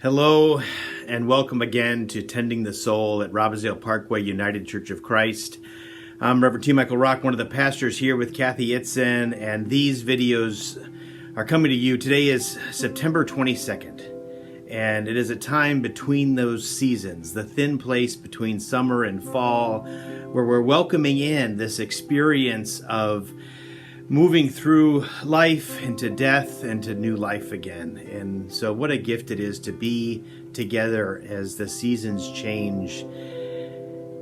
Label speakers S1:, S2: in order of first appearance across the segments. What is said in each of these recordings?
S1: Hello and welcome again to Tending the Soul at Robbinsdale Parkway United Church of Christ. I'm Reverend T. Michael Rock, one of the pastors here with Kathy Itzen, and these videos are coming to you. Today is September 22nd, and it is a time between those seasons, the thin place between summer and fall, where we're welcoming in this experience of moving through life into death and to new life again. And so what a gift it is to be together as the seasons change.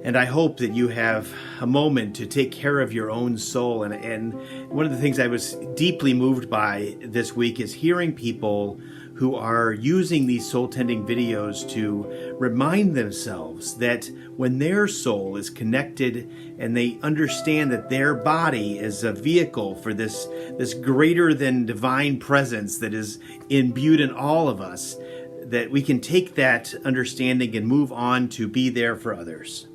S1: And I hope that you have a moment to take care of your own soul. And one of the things I was deeply moved by this week is hearing people who are using these soul tending videos to remind themselves that when their soul is connected and they understand that their body is a vehicle for this greater than divine presence that is imbued in all of us, that we can take that understanding and move on to be there for others.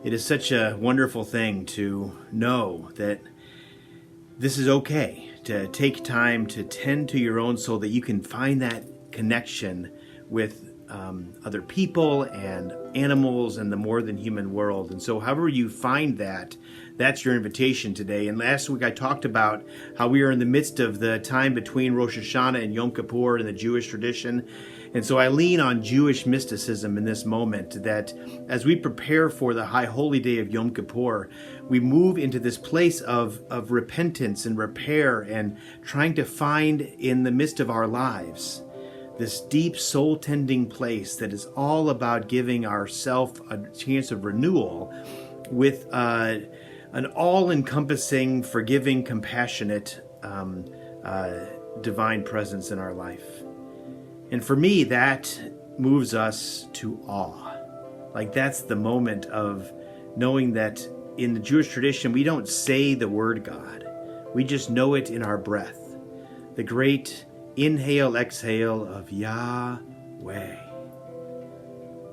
S1: It is such a wonderful thing to know that this is okay, to take time to tend to your own soul, that you can find that connection with other people and animals and the more than human world. And so however you find that, that's your invitation today. And last week I talked about how we are in the midst of the time between Rosh Hashanah and Yom Kippur in the Jewish tradition. And so I lean on Jewish mysticism in this moment, that as we prepare for the high holy day of Yom Kippur, we move into this place of repentance and repair and trying to find in the midst of our lives this deep soul tending place that is all about giving ourself a chance of renewal with an all-encompassing, forgiving, compassionate, divine presence in our life. And for me, that moves us to awe. Like, that's the moment of knowing that in the Jewish tradition, we don't say the word God. We just know it in our breath. The great inhale, exhale of Yahweh.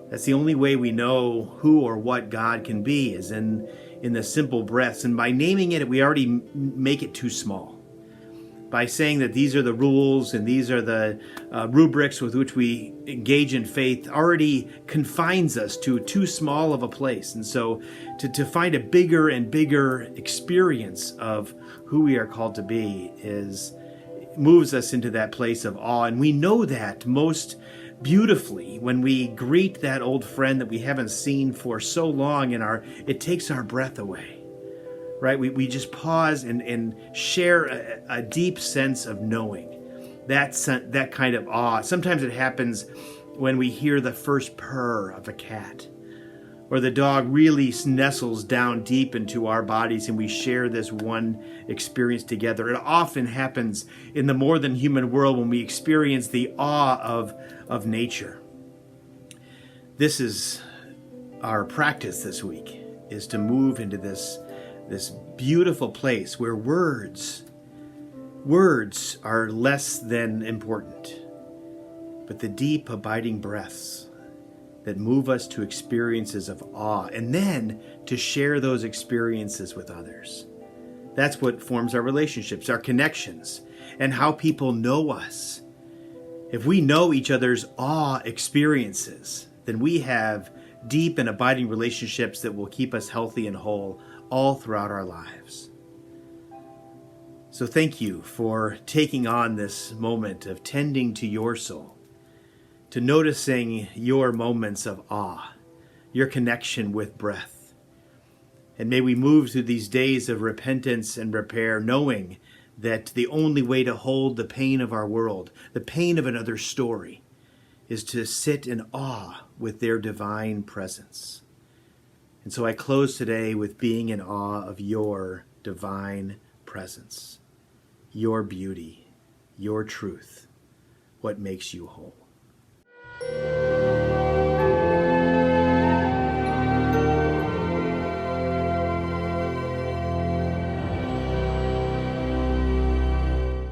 S1: That's the only way we know who or what God can be, is in the simple breaths. And by naming it, we already make it too small. By saying that these are the rules and these are the rubrics with which we engage in faith, already confines us to too small of a place. And so to find a bigger and bigger experience of who we are called to be moves us into that place of awe. And we know that most beautifully when we greet that old friend that we haven't seen for so long, and it takes our breath away. Right? We just pause and share a deep sense of knowing. That kind of awe. Sometimes it happens when we hear the first purr of a cat, or the dog really nestles down deep into our bodies and we share this one experience together. It often happens in the more than human world when we experience the awe of nature. This is our practice this week, is to move into this beautiful place where words are less than important, but the deep abiding breaths that move us to experiences of awe, and then to share those experiences with others. That's what forms our relationships, our connections, and how people know us. If we know each other's awe experiences, then we have deep and abiding relationships that will keep us healthy and whole all throughout our lives. So thank you for taking on this moment of tending to your soul, to noticing your moments of awe, your connection with breath. And may we move through these days of repentance and repair, knowing that the only way to hold the pain of our world, the pain of another story, is to sit in awe with their divine presence. And so I close today with being in awe of your divine presence, your beauty, your truth, what makes you whole.